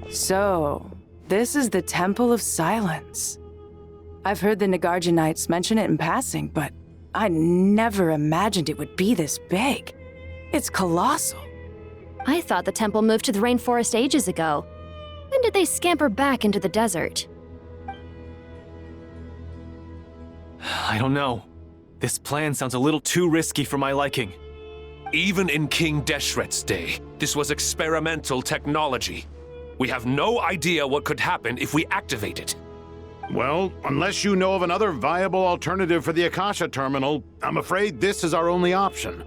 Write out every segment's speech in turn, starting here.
So, this is the Temple of Silence. I've heard the Nagarjanites mention it in passing, but I never imagined it would be this big. It's colossal. I thought the temple moved to the rainforest ages ago. When did they scamper back into the desert? I don't know. This plan sounds a little too risky for my liking. Even in King Deshret's day, this was experimental technology. We have no idea what could happen if we activate it. Well, unless you know of another viable alternative for the Akasha terminal, I'm afraid this is our only option.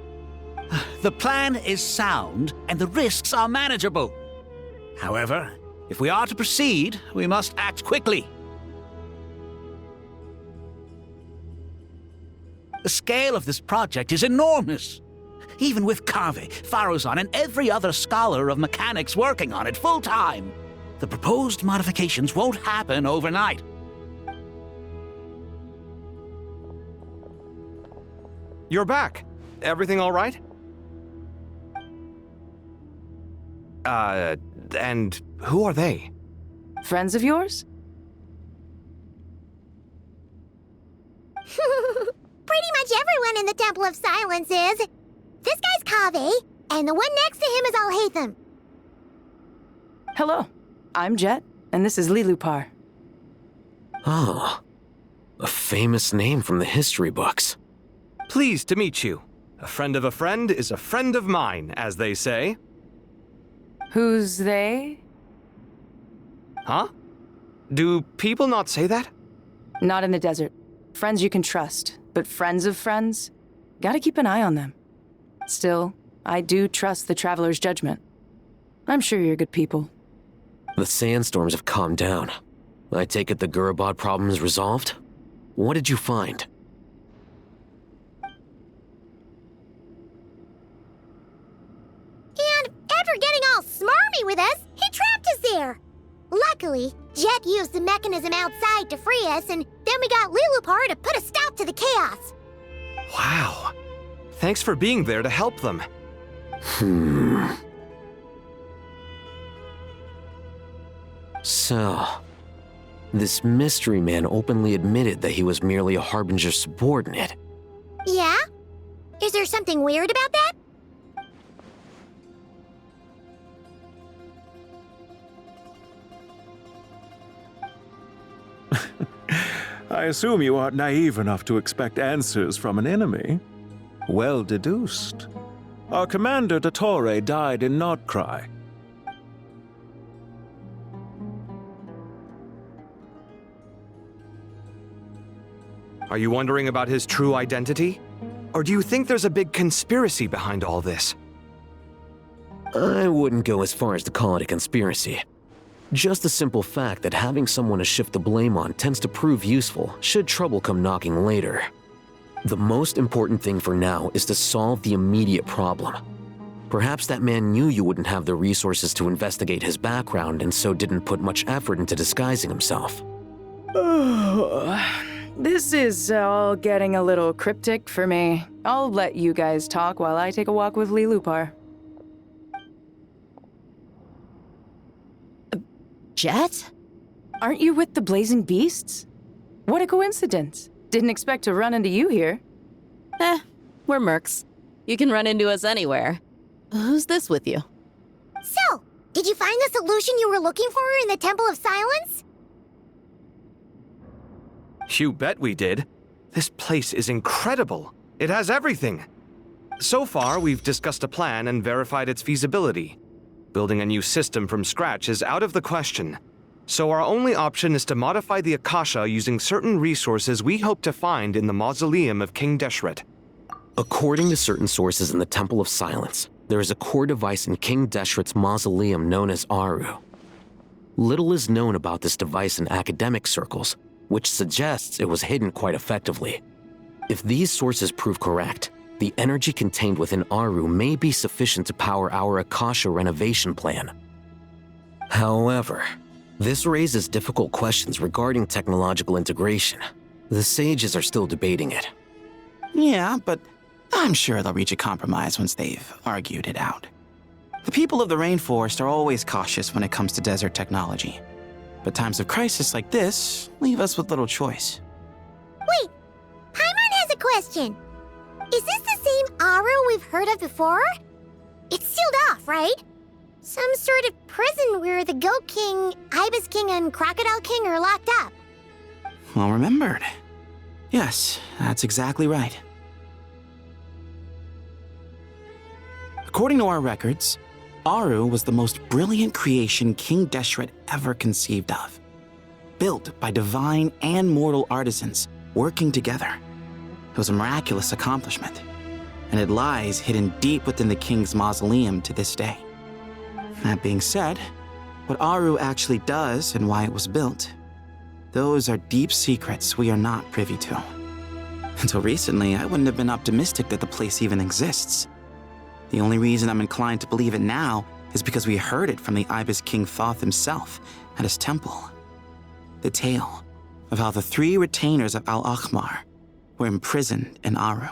The plan is sound, and the risks are manageable. However, if we are to proceed, we must act quickly. The scale of this project is enormous. Even with Kaveh, Faruzan, and every other scholar of mechanics working on it full-time, the proposed modifications won't happen overnight. You're back. Everything all right? And who are they? Friends of yours? Pretty much everyone in the Temple of Silence is. This guy's Kaveh, and the one next to him is Alhaitham. Hello, I'm Jet, and this is Lilupar. Oh, a famous name from the history books. Pleased to meet you. A friend of a friend is a friend of mine, as they say. Who's they? Huh? Do people not say that? Not in the desert. Friends you can trust, but friends of friends? Gotta keep an eye on them. Still, I do trust the Traveler's judgment. I'm sure you're good people. The sandstorms have calmed down. I take it the Gurabad problem is resolved? What did you find? And after getting all smarmy with us, he trapped us there. Luckily, Jet used the mechanism outside to free us, and then we got Lilupar to put a stop to the chaos. Wow. Thanks for being there to help them. So, this mystery man openly admitted that he was merely a Harbinger's subordinate. Yeah? Is there something weird about that? I assume you aren't naive enough to expect answers from an enemy. Well deduced. Our commander, Dottore, died in Nordkrai. Are you wondering about his true identity? Or do you think there's a big conspiracy behind all this? I wouldn't go as far as to call it a conspiracy. Just the simple fact that having someone to shift the blame on tends to prove useful should trouble come knocking later. The most important thing for now is to solve the immediate problem. Perhaps that man knew you wouldn't have the resources to investigate his background and so didn't put much effort into disguising himself. This is all getting a little cryptic for me. I'll let you guys talk while I take a walk with Lilupar. Jet? Aren't you with the Blazing Beasts? What a coincidence. Didn't expect to run into you here. We're mercs. You can run into us anywhere. Who's this with you? So, did you find the solution you were looking for in the Temple of Silence? You bet we did. This place is incredible. It has everything. So far, we've discussed a plan and verified its feasibility. Building a new system from scratch is out of the question. So our only option is to modify the Akasha using certain resources we hope to find in the mausoleum of King Deshret. According to certain sources in the Temple of Silence, there is a core device in King Deshret's mausoleum known as Aru. Little is known about this device in academic circles, which suggests it was hidden quite effectively. If these sources prove correct, the energy contained within Aru may be sufficient to power our Akasha renovation plan. However, this raises difficult questions regarding technological integration. The sages are still debating it. Yeah, but I'm sure they'll reach a compromise once they've argued it out. The people of the rainforest are always cautious when it comes to desert technology. But times of crisis like this leave us with little choice. Wait, Paimon has a question. Is this the same Aru we've heard of before? It's sealed off, right? Some sort of prison where the Goat King, Ibis King, and Crocodile King are locked up. Well remembered. Yes, that's exactly right. According to our records, Aru was the most brilliant creation King Deshret ever conceived of. Built by divine and mortal artisans working together. It was a miraculous accomplishment, and it lies hidden deep within the king's mausoleum to this day. That being said, what Aru actually does and why it was built, those are deep secrets we are not privy to. Until recently, I wouldn't have been optimistic that the place even exists. The only reason I'm inclined to believe it now is because we heard it from the Ibis King Thoth himself at his temple. The tale of how the 3 retainers of Al-Akhmar were imprisoned in Aru.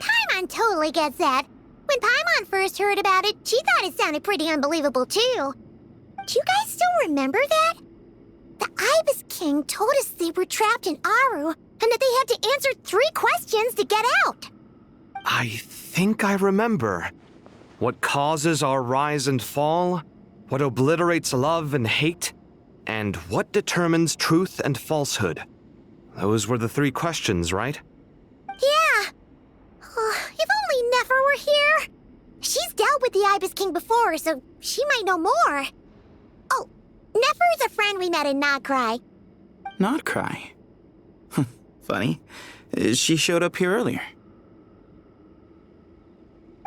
Paimon totally gets that. When Paimon first heard about it, she thought it sounded pretty unbelievable too. Do you guys still remember that? The Ibis King told us they were trapped in Aru and that they had to answer 3 questions to get out. I think I remember. What causes our rise and fall? What obliterates love and hate? And what determines truth and falsehood? Those were the 3 questions, right? Yeah. If only Nefer were here. She's dealt with the Ibis King before, so she might know more. Oh, Nefer is a friend we met in Notcry. Notcry? Funny. She showed up here earlier.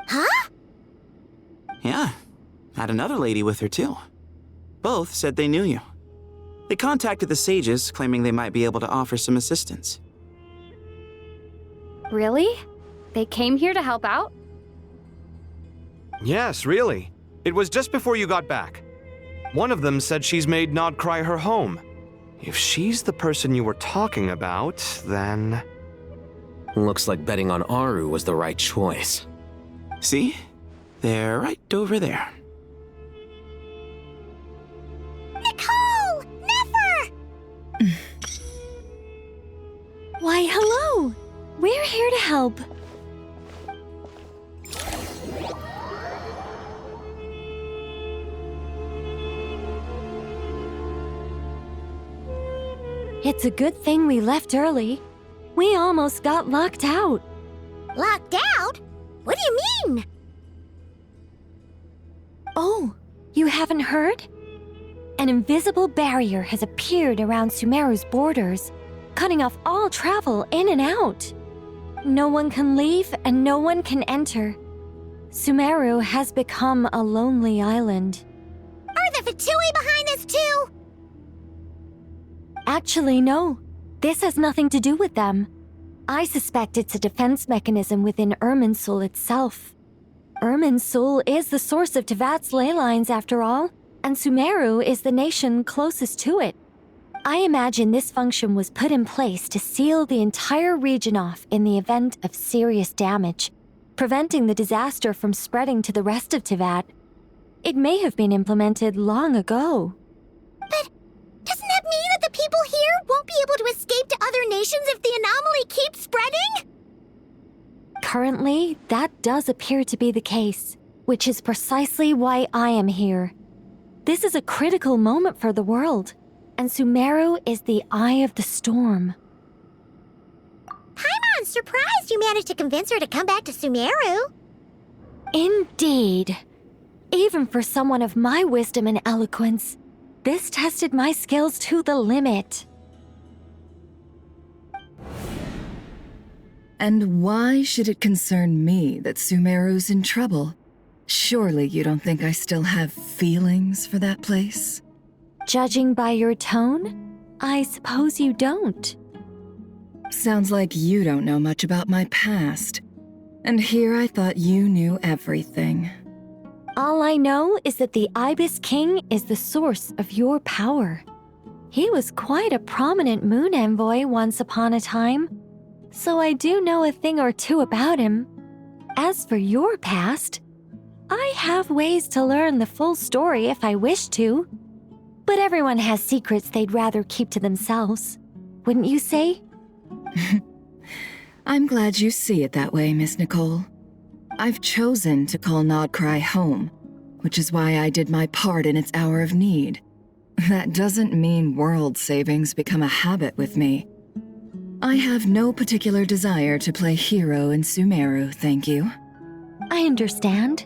Huh? Yeah. Had another lady with her, too. Both said they knew you. They contacted the sages, claiming they might be able to offer some assistance. Really? They came here to help out? Yes, really. It was just before you got back. One of them said she's made Nodcry her home. If she's the person you were talking about, then... Looks like betting on Aru was the right choice. See? They're right over there. Nicole! Nefer! Why, hello! We're here to help. It's a good thing we left early. We almost got locked out. Locked out? What do you mean? Oh, you haven't heard? An invisible barrier has appeared around Sumeru's borders, cutting off all travel in and out. No one can leave and no one can enter. Sumeru has become a lonely island. Are the Fatui behind this too? Actually, no. This has nothing to do with them. I suspect it's a defense mechanism within Irminsul itself. Irminsul is the source of Tevat's ley lines after all, and Sumeru is the nation closest to it. I imagine this function was put in place to seal the entire region off in the event of serious damage, preventing the disaster from spreading to the rest of Tevat. It may have been implemented long ago. But doesn't that mean that the people here won't be able to escape to other nations if the anomaly keeps spreading? Currently, that does appear to be the case, which is precisely why I am here. This is a critical moment for the world, and Sumeru is the eye of the storm. Paimon's surprised you managed to convince her to come back to Sumeru. Indeed. Even for someone of my wisdom and eloquence, this tested my skills to the limit. And why should it concern me that Sumeru's in trouble? Surely you don't think I still have feelings for that place? Judging by your tone, I suppose you don't. Sounds like you don't know much about my past. And here I thought you knew everything. All I know is that the Ibis King is the source of your power. He was quite a prominent moon envoy once upon a time, so I do know a thing or two about him. As for your past, I have ways to learn the full story if I wish to. But everyone has secrets they'd rather keep to themselves, wouldn't you say? I'm glad you see it that way, Miss Nicole. I've chosen to call Nodcry home, which is why I did my part in its hour of need. That doesn't mean world savings become a habit with me. I have no particular desire to play hero in Sumeru, thank you. I understand.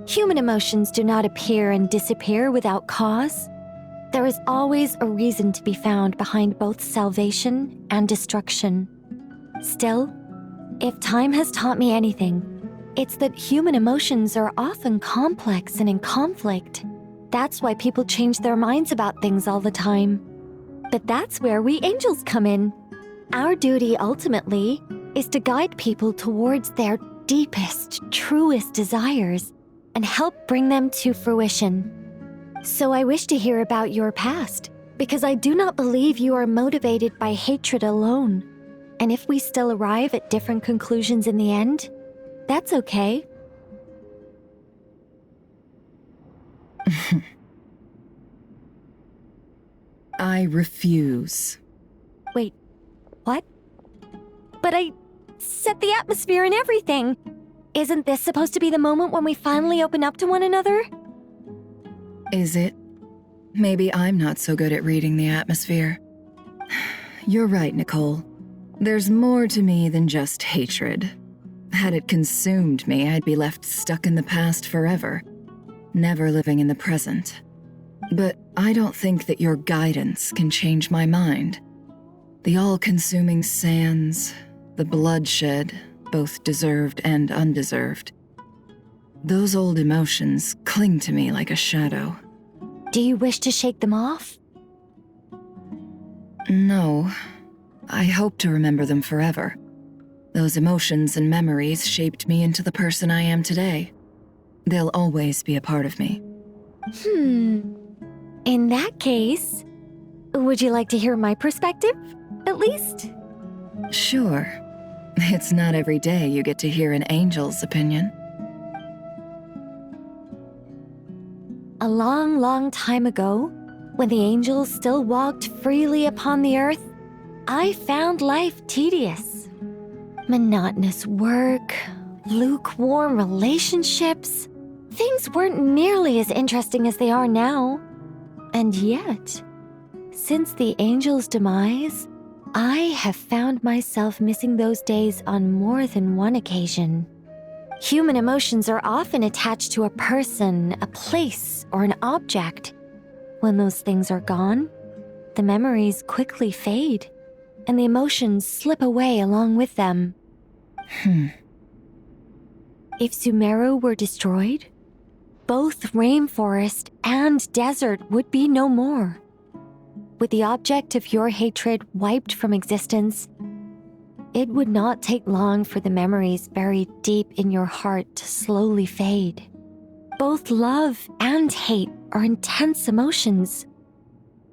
Human emotions do not appear and disappear without cause. There is always a reason to be found behind both salvation and destruction. Still, if time has taught me anything, it's that human emotions are often complex and in conflict. That's why people change their minds about things all the time. But that's where we angels come in. Our duty ultimately is to guide people towards their deepest, truest desires and help bring them to fruition. So I wish to hear about your past, because I do not believe you are motivated by hatred alone. And if we still arrive at different conclusions in the end, that's okay. I refuse. Wait, what? But I set the atmosphere and everything. Isn't this supposed to be the moment when we finally open up to one another? Is it? Maybe I'm not so good at reading the atmosphere. You're right, Nicole. There's more to me than just hatred. Had it consumed me, I'd be left stuck in the past forever, never living in the present. But I don't think that your guidance can change my mind. The all-consuming sands, the bloodshed, both deserved and undeserved. Those old emotions cling to me like a shadow. Do you wish to shake them off? No. I hope to remember them forever. Those emotions and memories shaped me into the person I am today. They'll always be a part of me. In that case, would you like to hear my perspective, at least? Sure. It's not every day you get to hear an angel's opinion. A long, long time ago, when the angels still walked freely upon the earth, I found life tedious. Monotonous work, lukewarm relationships. Things weren't nearly as interesting as they are now. And yet, since the angels' demise, I have found myself missing those days on more than one occasion. Human emotions are often attached to a person, a place, or an object. When those things are gone, the memories quickly fade, and the emotions slip away along with them. If Sumeru were destroyed, both rainforest and desert would be no more. With the object of your hatred wiped from existence, it would not take long for the memories buried deep in your heart to slowly fade. Both love and hate are intense emotions,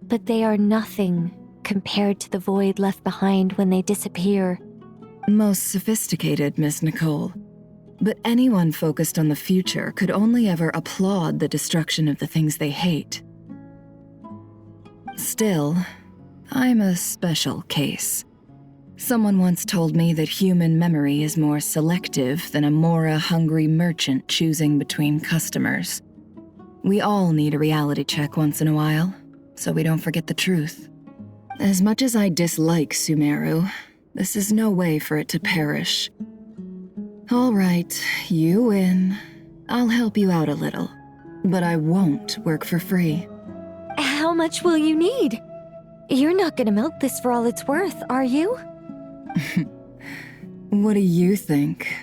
but they are nothing compared to the void left behind when they disappear. Most sophisticated, Miss Nicole. But anyone focused on the future could only ever applaud the destruction of the things they hate. Still, I'm a special case. Someone once told me that human memory is more selective than a Mora-hungry merchant choosing between customers. We all need a reality check once in a while, so we don't forget the truth. As much as I dislike Sumeru, this is no way for it to perish. All right, you win. I'll help you out a little, but I won't work for free. How much will you need? You're not gonna milk this for all it's worth, are you? What do you think?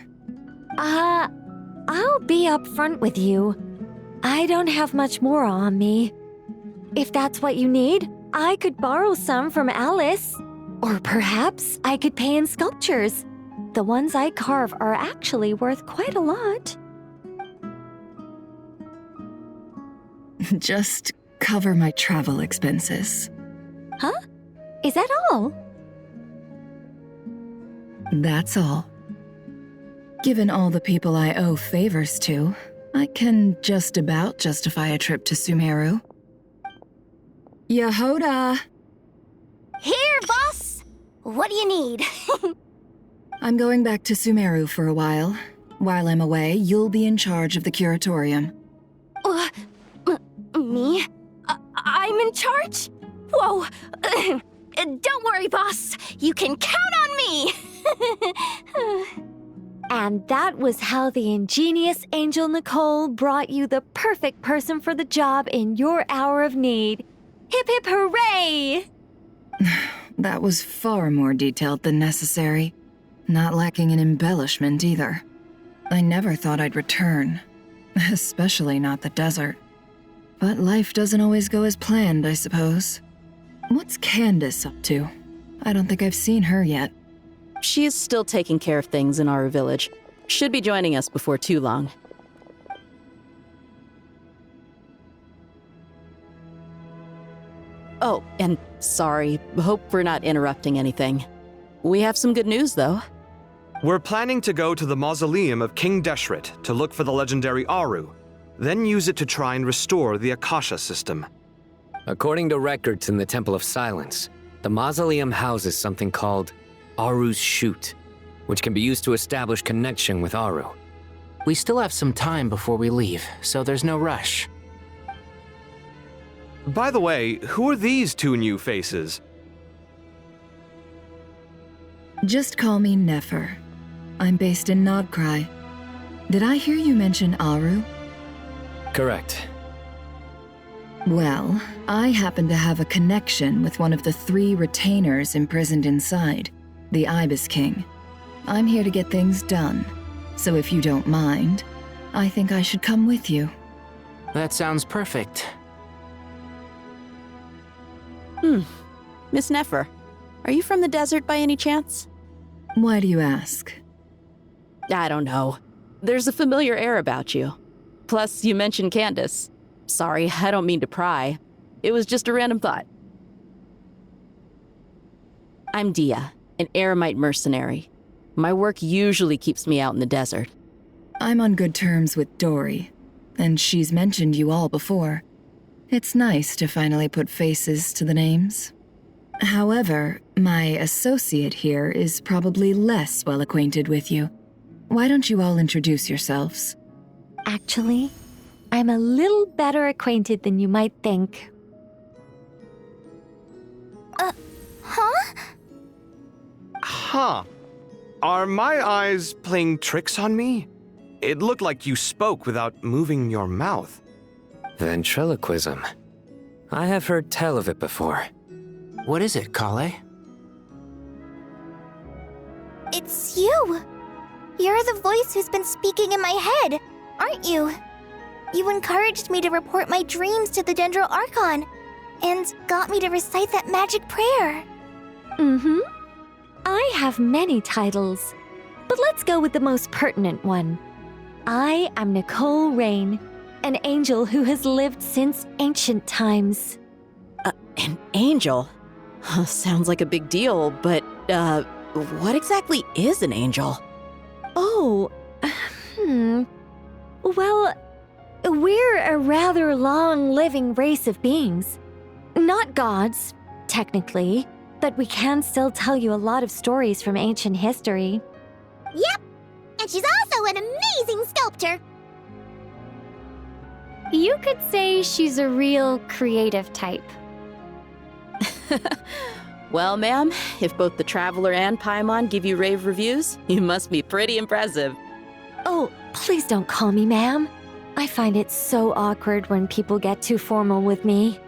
I'll be upfront with you. I don't have much more on me. If that's what you need, I could borrow some from Alice. Or perhaps I could pay in sculptures. the ones I carve are actually worth quite a lot. Just cover my travel expenses. Huh? Is that all? That's all. Given all the people I owe favors to, I can just about justify a trip to Sumeru. Yehoda! Here, boss! What do you need? I'm going back to Sumeru for a while. While I'm away, you'll be in charge of the curatorium. Me? I'm in charge? Whoa! Don't worry, boss. You can count on me! And that was how the ingenious Angel Nicole brought you the perfect person for the job in your hour of need. Hip hip hooray! That was far more detailed than necessary. Not lacking in embellishment either. I never thought I'd return. Especially not the desert. But life doesn't always go as planned, I suppose. What's Candace up to? I don't think I've seen her yet. She is still taking care of things in our village. Should be joining us before too long. Oh, and sorry. Hope we're not interrupting anything. We have some good news, though. We're planning to go to the mausoleum of King Deshret to look for the legendary Aru, then use it to try and restore the Akasha system. According to records in the Temple of Silence, the mausoleum houses something called Aru's Chute, which can be used to establish connection with Aru. We still have some time before we leave, so there's no rush. By the way, who are these two new faces? Just call me Nefer. I'm based in Nodcry. Did I hear you mention Aru? Correct. Well, I happen to have a connection with one of the 3 retainers imprisoned inside, the Ibis King. I'm here to get things done, so if you don't mind, I think I should come with you. That sounds perfect. Miss Nefer, are you from the desert by any chance? Why do you ask? I don't know. There's a familiar air about you. Plus, you mentioned Candace. Sorry, I don't mean to pry. It was just a random thought. I'm Dia, an eremite mercenary. My work usually keeps me out in the desert. I'm on good terms with Dory, and she's mentioned you all before. It's nice to finally put faces to the names. However, my associate here is probably less well acquainted with you. Why don't you all introduce yourselves? Actually, I'm a little better acquainted than you might think. Huh? Huh. Are my eyes playing tricks on me? It looked like you spoke without moving your mouth. Ventriloquism. I have heard tell of it before. What is it, Kale? It's you! You're the voice who's been speaking in my head, aren't you? You encouraged me to report my dreams to the Dendro Archon, and got me to recite that magic prayer. Mm-hmm. I have many titles, but let's go with the most pertinent one. I am Nicole Rain, an angel who has lived since ancient times. An angel? Sounds like a big deal, but, what exactly is an angel? Oh, Well, we're a rather long-living race of beings. Not gods, technically, but we can still tell you a lot of stories from ancient history. Yep! And she's also an amazing sculptor! You could say she's a real creative type. Well, ma'am, if both the Traveler and Paimon give you rave reviews, you must be pretty impressive. Oh, please don't call me ma'am. I find it so awkward when people get too formal with me.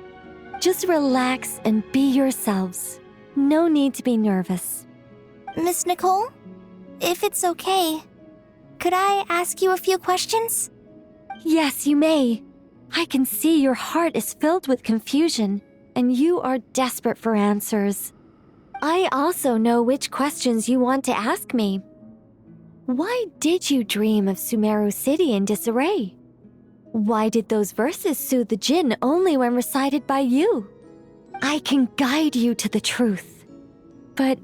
Just relax and be yourselves. No need to be nervous. Miss Nicole, if it's okay, could I ask you a few questions? Yes, you may. I can see your heart is filled with confusion, and you are desperate for answers. I also know which questions you want to ask me. Why did you dream of Sumeru City in disarray? Why did those verses soothe the Jinn only when recited by you? I can guide you to the truth, but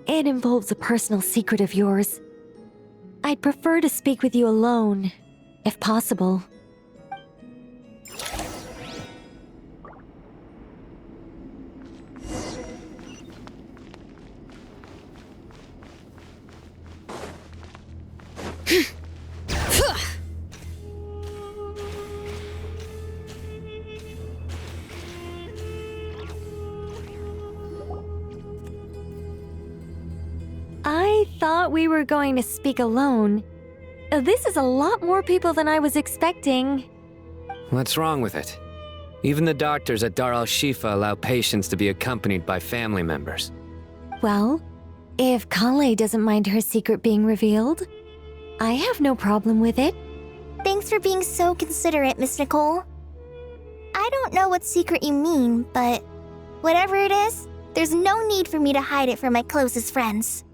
it involves a personal secret of yours. I'd prefer to speak with you alone, if possible. I thought we were going to speak alone. This is a lot more people than I was expecting. What's wrong with it? Even the doctors at Dar al-Shifa allow patients to be accompanied by family members. Well, if Kale doesn't mind her secret being revealed, I have no problem with it. Thanks for being so considerate, Miss Nicole. I don't know what secret you mean, but whatever it is, there's no need for me to hide it from my closest friends.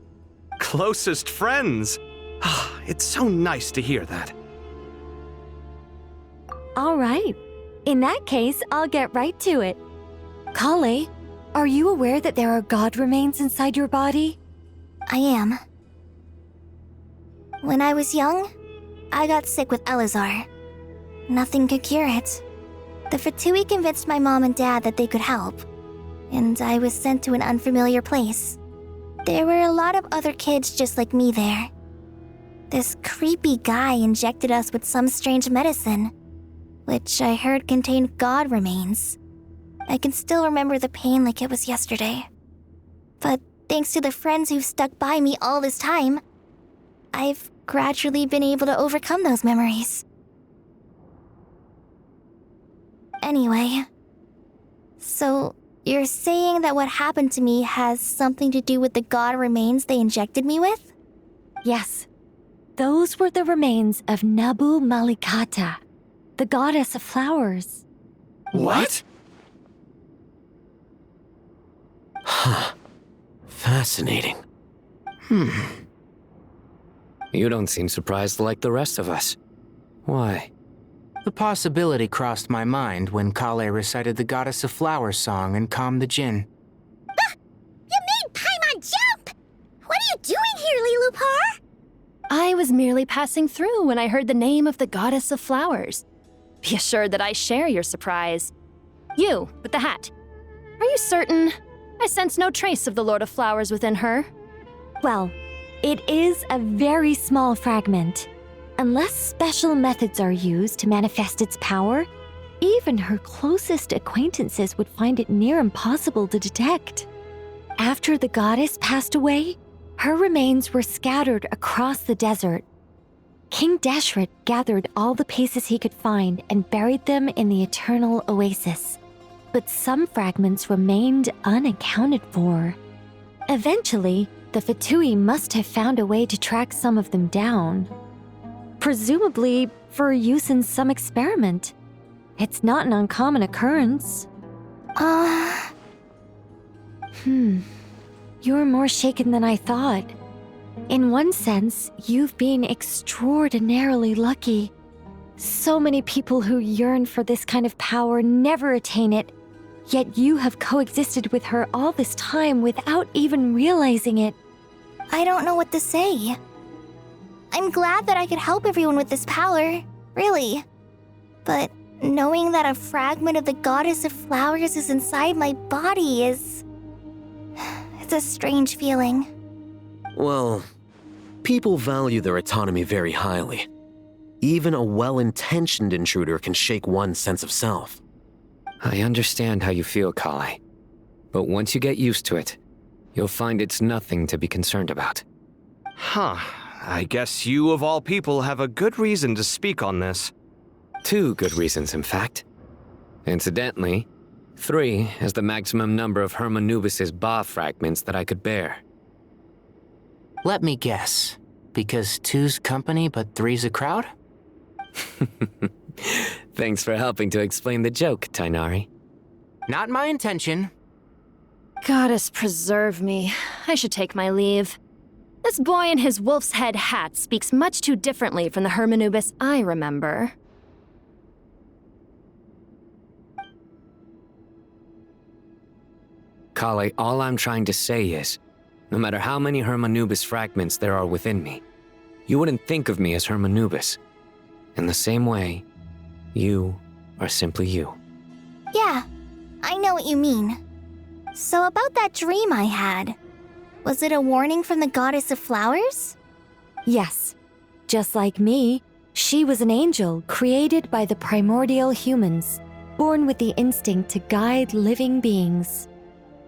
Closest friends? It's so nice to hear that. All right. In that case, I'll get right to it. Kale, are you aware that there are god remains inside your body? I am. When I was young, I got sick with Elazar. Nothing could cure it. The Fatui convinced my mom and dad that they could help, and I was sent to an unfamiliar place. There were a lot of other kids just like me there. This creepy guy injected us with some strange medicine, which I heard contained god remains. I can still remember the pain like it was yesterday. But thanks to the friends who've stuck by me all this time, I've gradually been able to overcome those memories. Anyway, so you're saying that what happened to me has something to do with the god remains they injected me with? Yes. Those were the remains of Nabu Malikata, the goddess of flowers. What? Huh. Fascinating. You don't seem surprised like the rest of us. Why? The possibility crossed my mind when Kale recited the Goddess of Flowers song and calmed the Jinn. Ah! You made Paimon jump! What are you doing here, Lilupar? I was merely passing through when I heard the name of the Goddess of Flowers. Be assured that I share your surprise. You, with the hat. Are you certain? I sense no trace of the Lord of Flowers within her. Well, it is a very small fragment. Unless special methods are used to manifest its power, even her closest acquaintances would find it near impossible to detect. After the goddess passed away, her remains were scattered across the desert. King Deshret gathered all the pieces he could find and buried them in the Eternal Oasis. But some fragments remained unaccounted for. Eventually, the Fatui must have found a way to track some of them down. Presumably for use in some experiment. It's not an uncommon occurrence. You're more shaken than I thought. In one sense, you've been extraordinarily lucky. So many people who yearn for this kind of power never attain it, yet you have coexisted with her all this time without even realizing it. I don't know what to say. I'm glad that I could help everyone with this power, really. But knowing that a fragment of the Goddess of Flowers is inside my body is... it's a strange feeling. Well, people value their autonomy very highly. Even a well-intentioned intruder can shake one's sense of self. I understand how you feel, Kale. But once you get used to it, you'll find it's nothing to be concerned about. Huh. I guess you, of all people, have a good reason to speak on this. 2 good reasons, in fact. Incidentally, 3 is the maximum number of Hermanubis's Ba fragments that I could bear. Let me guess. Because 2's company, but 3's a crowd? Thanks for helping to explain the joke, Tainari. Not my intention. Goddess preserve me. I should take my leave. This boy in his wolf's head hat speaks much too differently from the Hermanubis I remember. Kale, all I'm trying to say is, no matter how many Hermanubis fragments there are within me, you wouldn't think of me as Hermanubis. In the same way, you are simply you. Yeah, I know what you mean. So about that dream I had, was it a warning from the goddess of flowers? Yes. Just like me, she was an angel created by the primordial humans, born with the instinct to guide living beings.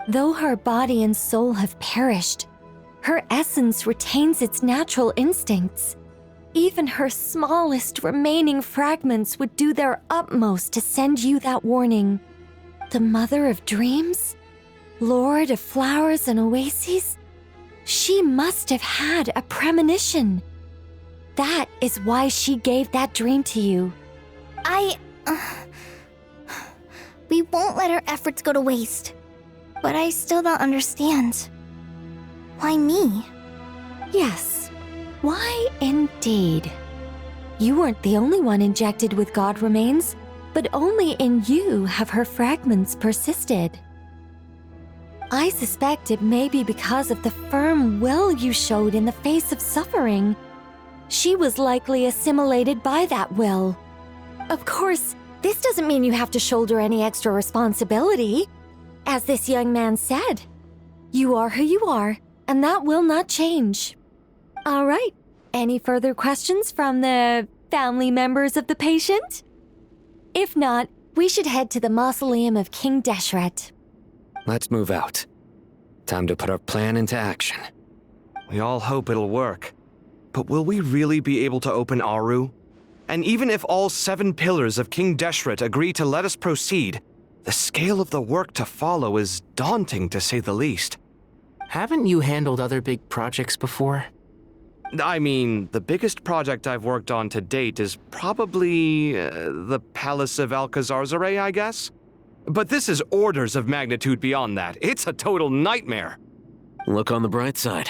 Though her body and soul have perished, her essence retains its natural instincts. Even her smallest remaining fragments would do their utmost to send you that warning. The Mother of Dreams? Lord of Flowers and Oases? She must have had a premonition. That is why she gave that dream to you. We won't let our efforts go to waste. But I still don't understand. Why me? Yes. Why indeed? You weren't the only one injected with god remains, but only in you have her fragments persisted. I suspect it may be because of the firm will you showed in the face of suffering. She was likely assimilated by that will. Of course, this doesn't mean you have to shoulder any extra responsibility. As this young man said, you are who you are, and that will not change. All right, any further questions from the family members of the patient? If not, we should head to the mausoleum of King Deshret. Let's move out. Time to put our plan into action. We all hope it'll work. But will we really be able to open Aru? And even if all 7 pillars of King Deshret agree to let us proceed, the scale of the work to follow is daunting, to say the least. Haven't you handled other big projects before? I mean, the biggest project I've worked on to date is probably the Palace of Alcazarzaray, I guess? But this is orders of magnitude beyond that. It's a total nightmare. Look on the bright side.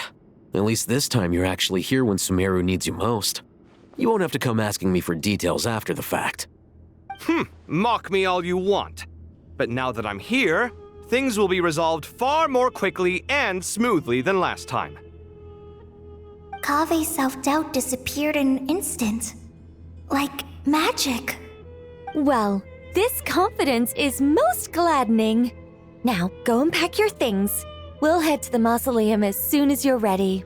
At least this time you're actually here when Sumeru needs you most. You won't have to come asking me for details after the fact. Mock me all you want. But now that I'm here, things will be resolved far more quickly and smoothly than last time. Kave's self-doubt disappeared in an instant. Like magic. Well, this confidence is most gladdening. Now, go and pack your things. We'll head to the mausoleum as soon as you're ready.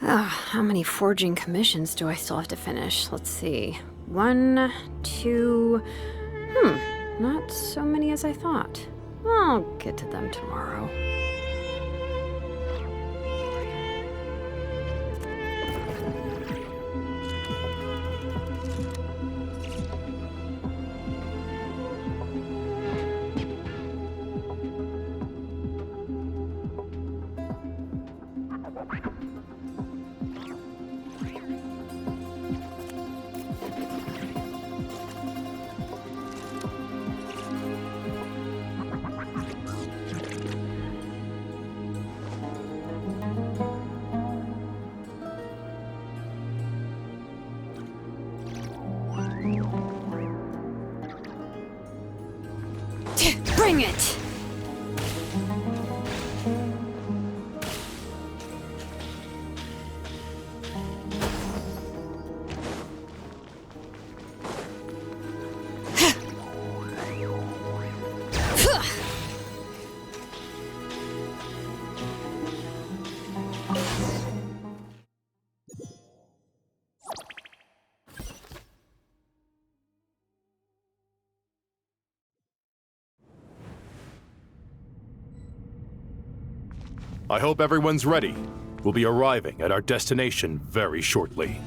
How many forging commissions do I still have to finish? Let's see. 1, 2... Not so many as I thought. I'll get to them tomorrow. Bring it! I hope everyone's ready. We'll be arriving at our destination very shortly.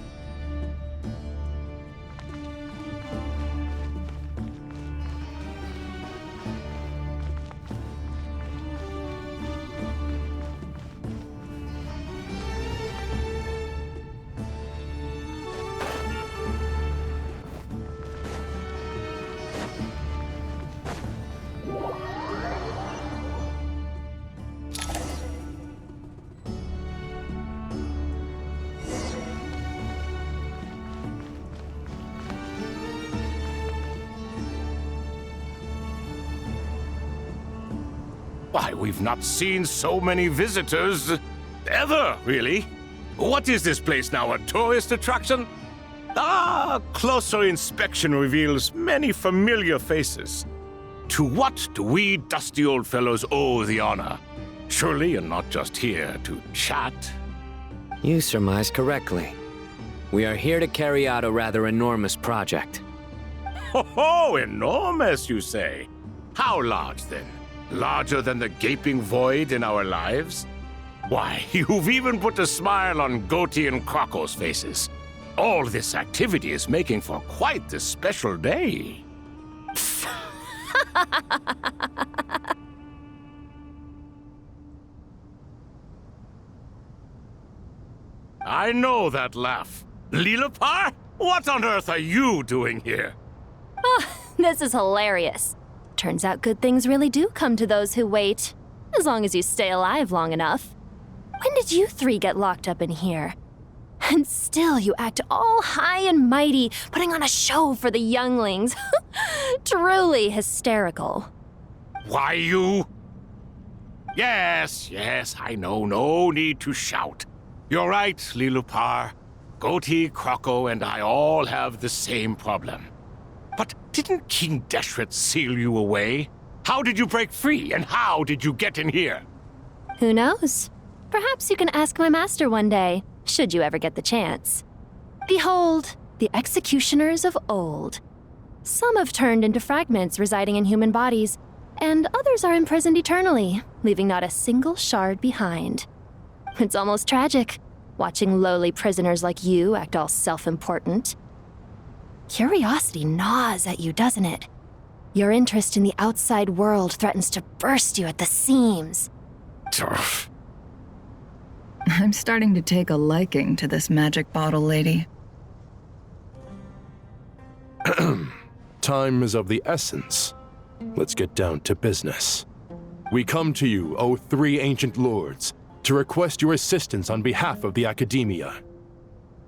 Why, we've not seen so many visitors ever, really. What is this place now, a tourist attraction? Ah, closer inspection reveals many familiar faces. To what do we dusty old fellows owe the honor? Surely you're not just here to chat. You surmise correctly. We are here to carry out a rather enormous project. Ho, enormous, you say? How large, then? Larger than the gaping void in our lives? Why, you've even put a smile on Goatee and Crocco's faces. All this activity is making for quite the special day. I know that laugh. Lilipar? What on earth are you doing here? Oh, this is hilarious. Turns out good things really do come to those who wait, as long as you stay alive long enough. When did you three get locked up in here? And still you act all high and mighty, putting on a show for the younglings. Truly hysterical. Why, you... Yes, I know, no need to shout. You're right, Lilipar. Goatee, Crocco, and I all have the same problem. But didn't King Deshret seal you away? How did you break free, and how did you get in here? Who knows? Perhaps you can ask my master one day, should you ever get the chance. Behold, the executioners of old. Some have turned into fragments residing in human bodies, and others are imprisoned eternally, leaving not a single shard behind. It's almost tragic, watching lowly prisoners like you act all self-important. Curiosity gnaws at you, doesn't it? Your interest in the outside world threatens to burst you at the seams. I'm starting to take a liking to this magic bottle lady. Time is of the essence. Let's get down to business. We come to you, O three ancient lords, to request your assistance on behalf of the Academia.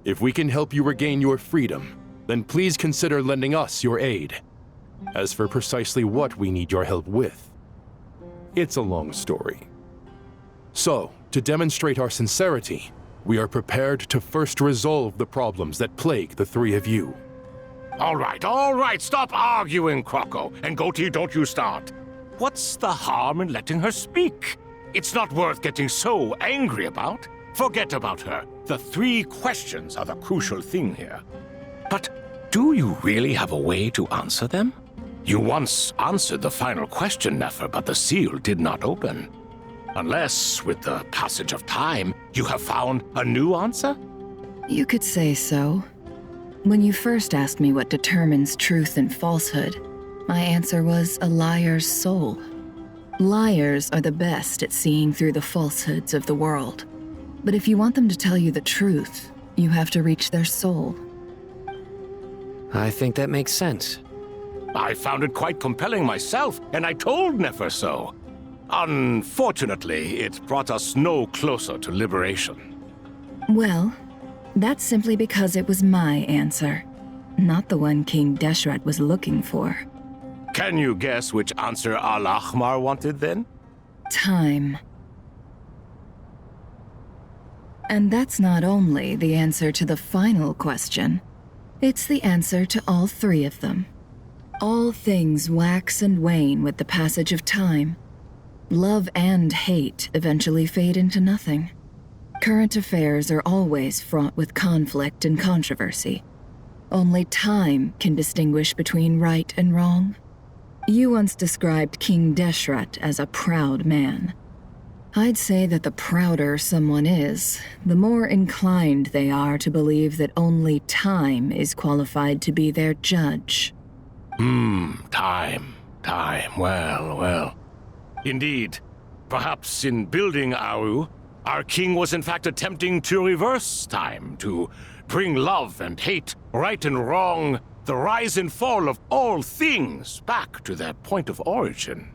If we can help you regain your freedom, then please consider lending us your aid. As for precisely what we need your help with, it's a long story. So, to demonstrate our sincerity, we are prepared to first resolve the problems that plague the three of you. All right, stop arguing, Crocco. And Goatee, don't you start. What's the harm in letting her speak? It's not worth getting so angry about. Forget about her. The three questions are the crucial thing here. But do you really have a way to answer them? You once answered the final question, Nefer, but the seal did not open. Unless, with the passage of time, you have found a new answer? You could say so. When you first asked me what determines truth and falsehood, my answer was a liar's soul. Liars are the best at seeing through the falsehoods of the world. But if you want them to tell you the truth, you have to reach their soul. I think that makes sense. I found it quite compelling myself, and I told Nefer so. Unfortunately, it brought us no closer to liberation. Well, that's simply because it was my answer, not the one King Deshret was looking for. Can you guess which answer Al-Ahmar wanted then? Time. And that's not only the answer to the final question, it's the answer to all three of them. All things wax and wane with the passage of time. Love and hate eventually fade into nothing. Current affairs are always fraught with conflict and controversy. Only time can distinguish between right and wrong. You once described King Deshret as a proud man. I'd say that the prouder someone is, the more inclined they are to believe that only time is qualified to be their judge. Time. Well. Indeed. Perhaps in building Aru, our king was in fact attempting to reverse time, to bring love and hate, right and wrong, the rise and fall of all things back to their point of origin.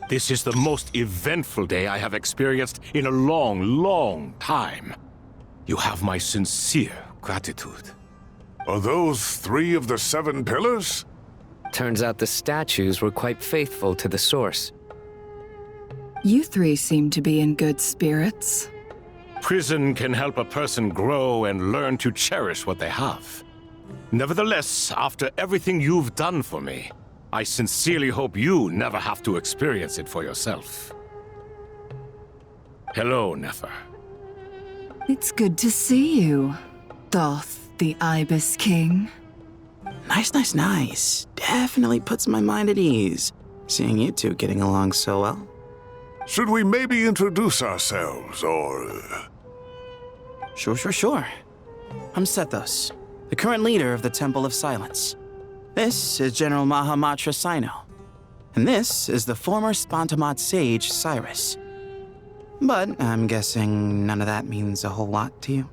This is the most eventful day I have experienced in a long time. You have my sincere gratitude. Are those 3 of the 7 pillars? Turns out the statues were quite faithful to the source. You three seem to be in good spirits. Prison can help a person grow and learn to cherish what they have. Nevertheless, after everything you've done for me, I sincerely hope you never have to experience it for yourself. Hello, Nefer. It's good to see you, Thoth the Ibis King. Nice. Definitely puts my mind at ease, seeing you two getting along so well. Should we maybe introduce ourselves, or... Sure. I'm Sethos, the current leader of the Temple of Silence. This is General Mahamatra Sino, and this is the former Spantamat sage, Cyrus. But I'm guessing none of that means a whole lot to you.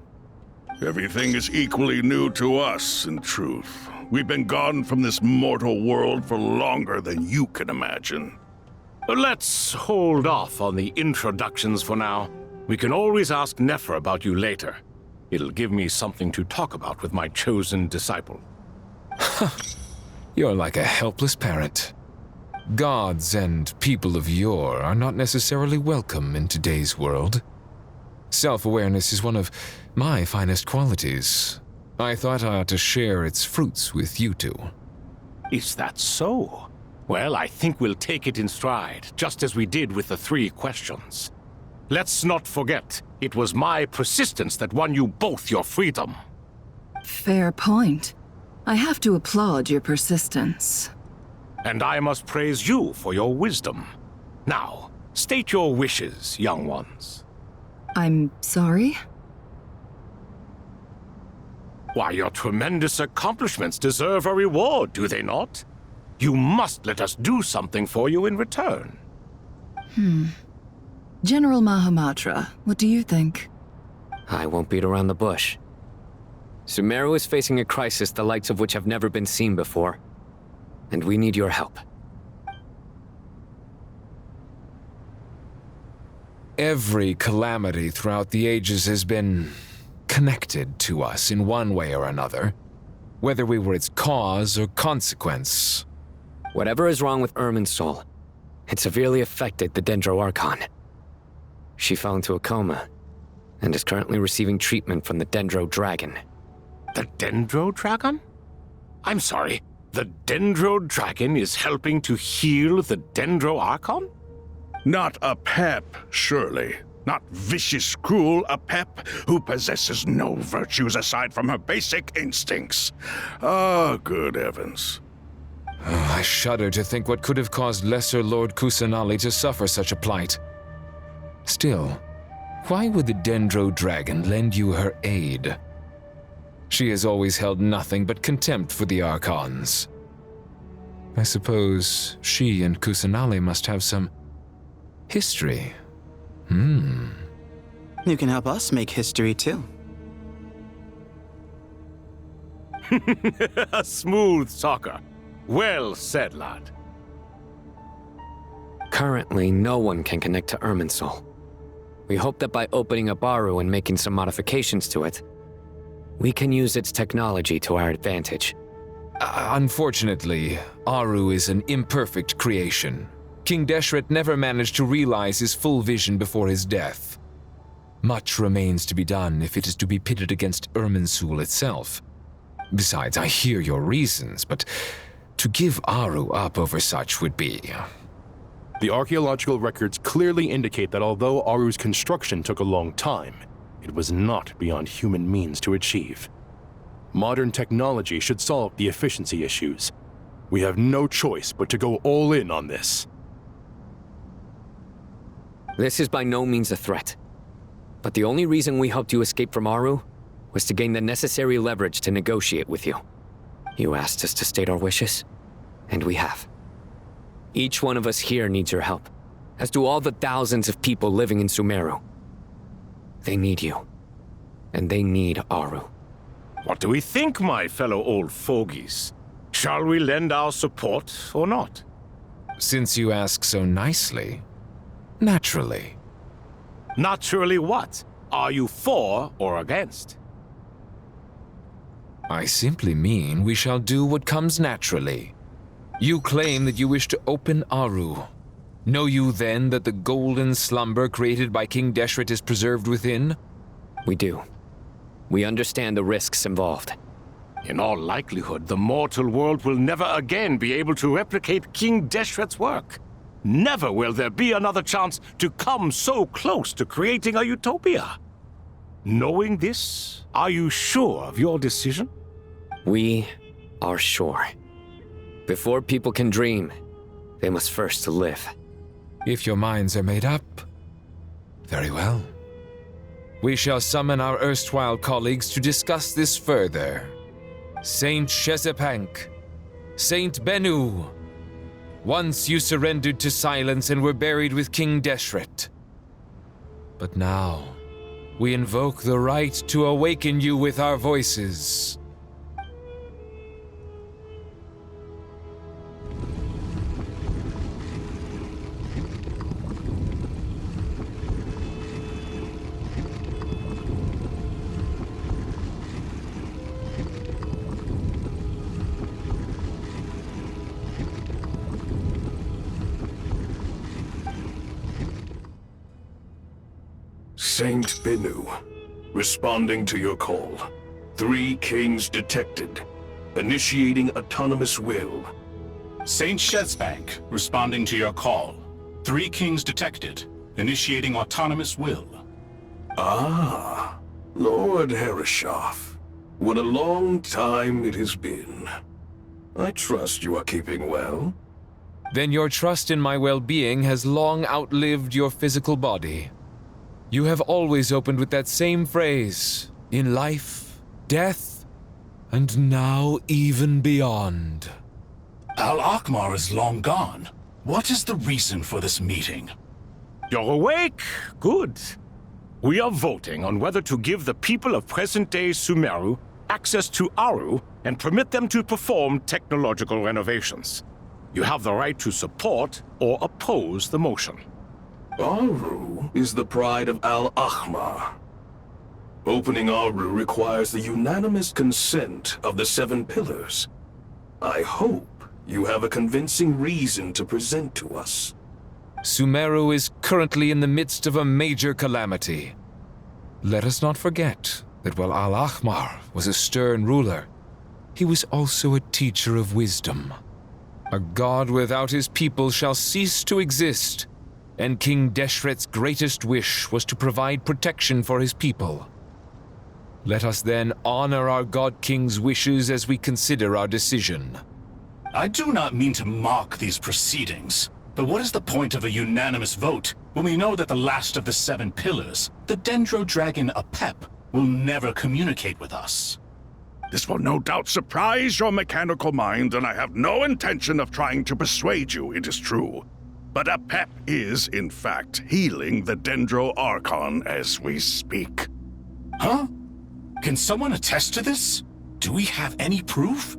Everything is equally new to us, in truth. We've been gone from this mortal world for longer than you can imagine. Let's hold off on the introductions for now. We can always ask Nefer about you later. It'll give me something to talk about with my chosen disciple. You're like a helpless parent. Gods and people of yore are not necessarily welcome in today's world. Self-awareness is one of my finest qualities. I thought I ought to share its fruits with you two. Is that so? Well, I think we'll take it in stride, just as we did with the 3 questions. Let's not forget, it was my persistence that won you both your freedom. Fair point. I have to applaud your persistence. And I must praise you for your wisdom. Now, state your wishes, young ones. I'm sorry? Why, your tremendous accomplishments deserve a reward, do they not? You must let us do something for you in return. General Mahamatra, what do you think? I won't beat around the bush. Sumeru is facing a crisis the likes of which have never been seen before. And we need your help. Every calamity throughout the ages has been connected to us in one way or another, whether we were its cause or consequence. Whatever is wrong with Irminsul, it severely affected the Dendro Archon. She fell into a coma, and is currently receiving treatment from the Dendro Dragon. The Dendro Dragon? I'm sorry, the Dendro Dragon is helping to heal the Dendro Archon? Not a pep, surely. Not vicious, cruel a pep who possesses no virtues aside from her basic instincts. Ah, good heavens. Oh, I shudder to think what could have caused Lesser Lord Kusanali to suffer such a plight. Still, why would the Dendro Dragon lend you her aid? She has always held nothing but contempt for the Archons. I suppose she and Kusanali must have some history. You can help us make history too. A smooth talker. Well said, lad. Currently, no one can connect to Irminsul. We hope that by opening up Aru and making some modifications to it, we can use its technology to our advantage. Unfortunately, Aru is an imperfect creation. King Deshret never managed to realize his full vision before his death. Much remains to be done if it is to be pitted against Irminsul itself. Besides, I hear your reasons, but to give Aru up over such would be... The archaeological records clearly indicate that although Aru's construction took a long time, it was not beyond human means to achieve. Modern technology should solve the efficiency issues. We have no choice but to go all in on this. This is by no means a threat. But the only reason we helped you escape from Aru was to gain the necessary leverage to negotiate with you. You asked us to state our wishes, and we have. Each one of us here needs your help, as do all the thousands of people living in Sumeru. They need you, and they need Aru. What do we think, my fellow old fogies? Shall we lend our support or not? Since you ask so nicely, naturally. Naturally what? Are you for or against? I simply mean we shall do what comes naturally. You claim that you wish to open Aru. Know you then that the golden slumber created by King Deshret is preserved within? We do. We understand the risks involved. In all likelihood, the mortal world will never again be able to replicate King Deshret's work. Never will there be another chance to come so close to creating a utopia. Knowing this, are you sure of your decision? We are sure. Before people can dream, they must first live. If your minds are made up, very well. We shall summon our erstwhile colleagues to discuss this further. Saint Shezepank, Saint Bennu. Once you surrendered to silence and were buried with King Deshret. But now, we invoke the right to awaken you with our voices. Saint Bennu, responding to your call. 3 kings detected. Initiating autonomous will. Saint Shezbank, responding to your call. 3 kings detected. Initiating autonomous will. Ah, Lord Herreshoff. What a long time it has been. I trust you are keeping well. Then your trust in my well-being has long outlived your physical body. You have always opened with that same phrase, in life, death, and now even beyond. Al-Akmar is long gone. What is the reason for this meeting? You're awake? Good. We are voting on whether to give the people of present-day Sumeru access to Aru and permit them to perform technological renovations. You have the right to support or oppose the motion. Aru is the pride of Al-Ahmar. Opening Aru requires the unanimous consent of the 7 pillars. I hope you have a convincing reason to present to us. Sumeru is currently in the midst of a major calamity. Let us not forget that while Al-Ahmar was a stern ruler, he was also a teacher of wisdom. A god without his people shall cease to exist, and King Deshret's greatest wish was to provide protection for his people. Let us then honor our God King's wishes as we consider our decision. I do not mean to mock these proceedings, but what is the point of a unanimous vote when we know that the last of the 7 pillars, the Dendro Dragon Apep, will never communicate with us? This will no doubt surprise your mechanical mind, and I have no intention of trying to persuade you it is true. But Apep is, in fact, healing the Dendro Archon as we speak. Huh? Can someone attest to this? Do we have any proof?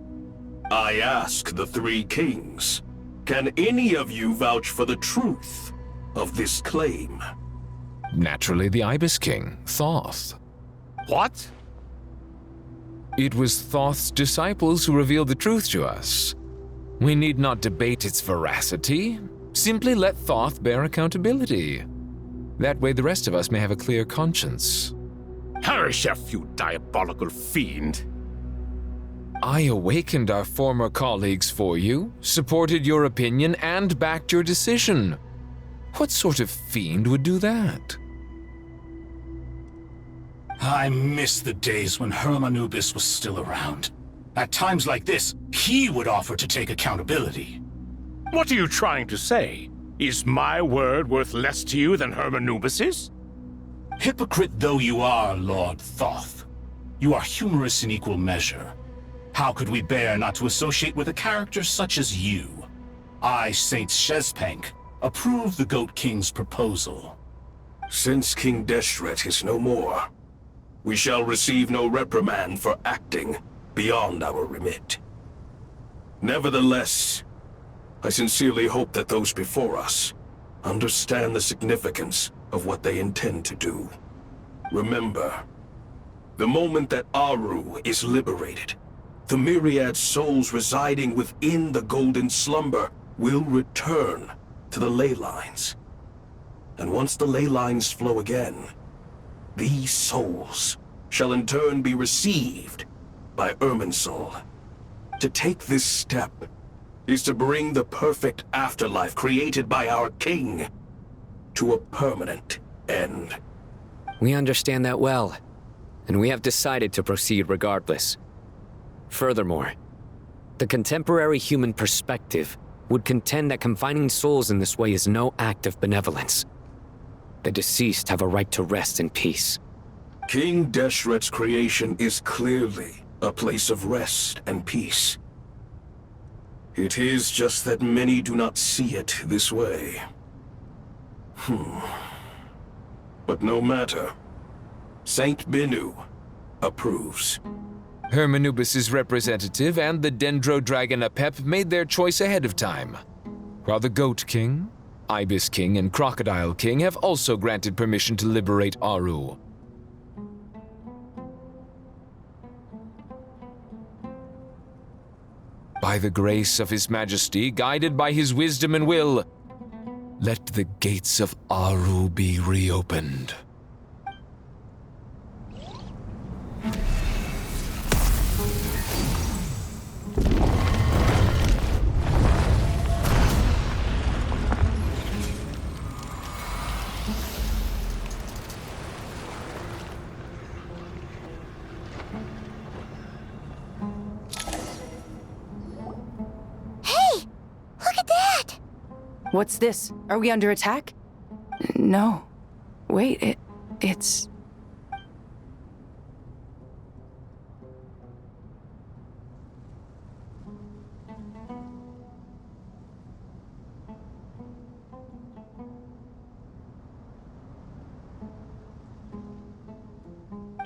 I ask the 3 kings. Can any of you vouch for the truth of this claim? Naturally, the Ibis King, Thoth. What? It was Thoth's disciples who revealed the truth to us. We need not debate its veracity. Simply let Thoth bear accountability. That way the rest of us may have a clear conscience. Harishef, you diabolical fiend! I awakened our former colleagues for you, supported your opinion, and backed your decision. What sort of fiend would do that? I miss the days when Hermanubis was still around. At times like this, he would offer to take accountability. What are you trying to say? Is my word worth less to you than Hermanubis's? Hypocrite though you are, Lord Thoth, you are humorous in equal measure. How could we bear not to associate with a character such as you? I, Saint Shezpank, approve the Goat King's proposal. Since King Deshret is no more, we shall receive no reprimand for acting beyond our remit. Nevertheless, I sincerely hope that those before us understand the significance of what they intend to do. Remember, the moment that Aru is liberated, the myriad souls residing within the Golden Slumber will return to the ley lines. And once the ley lines flow again, these souls shall in turn be received by Irminsul. To take this step is to bring the perfect afterlife created by our king to a permanent end. We understand that well, and we have decided to proceed regardless. Furthermore, the contemporary human perspective would contend that confining souls in this way is no act of benevolence. The deceased have a right to rest in peace. King Deshret's creation is clearly a place of rest and peace. It is just that many do not see it this way. But no matter. Saint Binu approves. Hermanubis' representative and the Dendro Dragon Apep made their choice ahead of time, while the Goat King, Ibis King, and Crocodile King have also granted permission to liberate Aru. By the grace of His Majesty, guided by his wisdom and will, let the gates of Aru be reopened. What's this? Are we under attack? No. Wait, it's...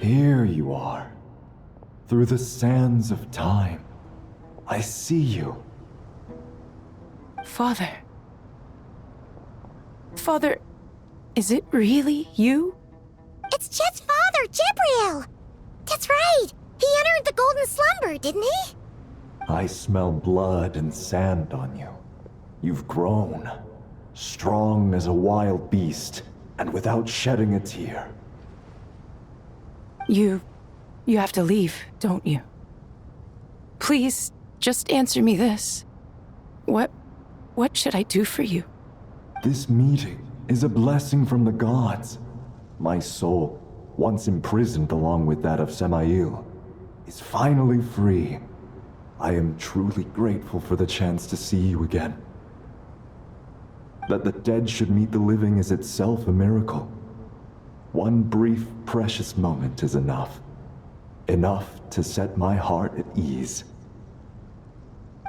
Here you are. Through the sands of time. I see you. Father. Father, is it really you? It's Chet's father, Jibril! That's right! He entered the Golden Slumber, didn't he? I smell blood and sand on you. You've grown. Strong as a wild beast, and without shedding a tear. You have to leave, don't you? Please, just answer me this. What should I do for you? This meeting is a blessing from the gods. My soul, once imprisoned along with that of Samael, is finally free. I am truly grateful for the chance to see you again. That the dead should meet the living is itself a miracle. One brief, precious moment is enough. Enough to set my heart at ease.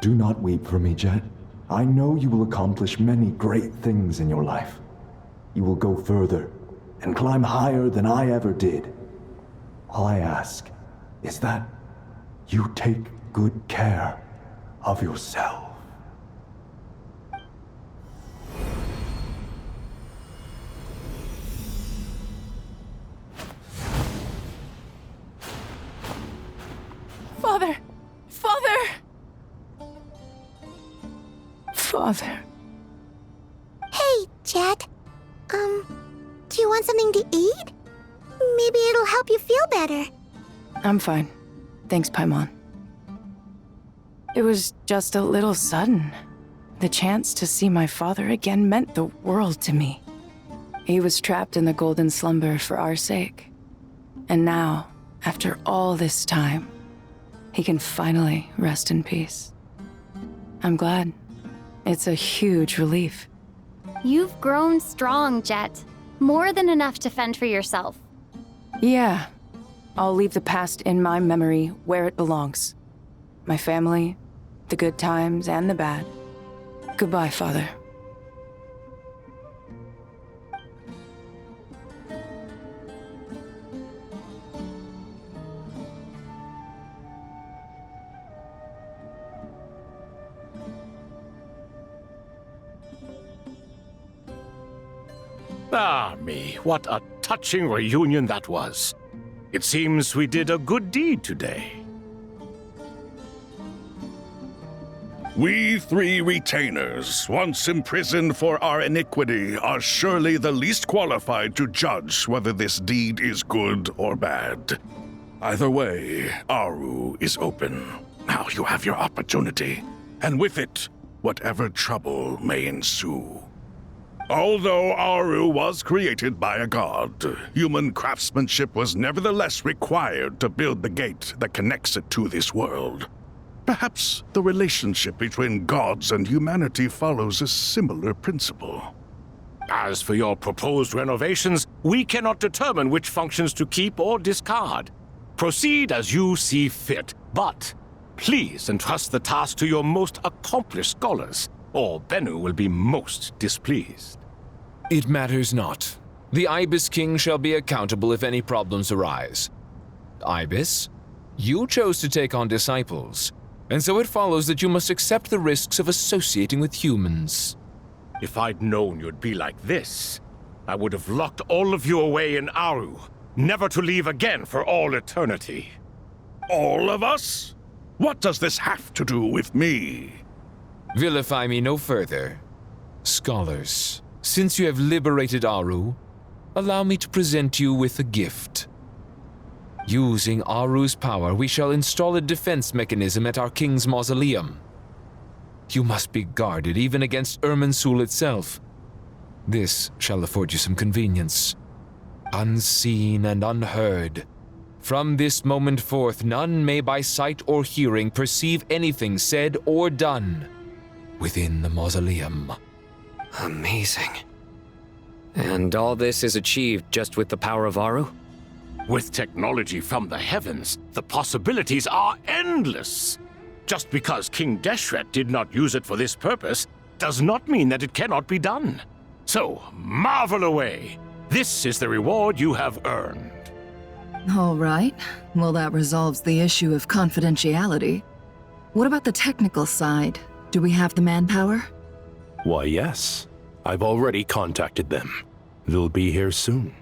Do not weep for me, Jet. I know you will accomplish many great things in your life. You will go further and climb higher than I ever did. All I ask is that you take good care of yourself. Father! Father! Father. Hey, Jet. Do you want something to eat? Maybe it'll help you feel better. I'm fine. Thanks, Paimon. It was just a little sudden. The chance to see my father again meant the world to me. He was trapped in the golden slumber for our sake. And now, after all this time, he can finally rest in peace. I'm glad. It's a huge relief. You've grown strong, Jet. More than enough to fend for yourself. Yeah. I'll leave the past in my memory where it belongs. My family, the good times and the bad. Goodbye, Father. Ah, me, what a touching reunion that was. It seems we did a good deed today. We three retainers, once imprisoned for our iniquity, are surely the least qualified to judge whether this deed is good or bad. Either way, Aru is open. Now you have your opportunity, and with it, whatever trouble may ensue. Although Aru was created by a god, human craftsmanship was nevertheless required to build the gate that connects it to this world. Perhaps the relationship between gods and humanity follows a similar principle. As for your proposed renovations, we cannot determine which functions to keep or discard. Proceed as you see fit, but please entrust the task to your most accomplished scholars, or Bennu will be most displeased. It matters not. The Ibis King shall be accountable if any problems arise. Ibis, you chose to take on disciples, and so it follows that you must accept the risks of associating with humans. If I'd known you'd be like this, I would have locked all of you away in Aru, never to leave again for all eternity. All of us? What does this have to do with me? Vilify me no further. Scholars, since you have liberated Aru, allow me to present you with a gift. Using Aru's power, we shall install a defense mechanism at our king's mausoleum. You must be guarded even against Irminsul itself. This shall afford you some convenience. Unseen and unheard. From this moment forth, none may by sight or hearing perceive anything said or done within the mausoleum. Amazing. And all this is achieved just with the power of Aru? With technology from the heavens, the possibilities are endless. Just because King Deshret did not use it for this purpose does not mean that it cannot be done. So, marvel away. This is the reward you have earned. All right. Well, that resolves the issue of confidentiality. What about the technical side? Do we have the manpower? Why, yes. I've already contacted them. They'll be here soon.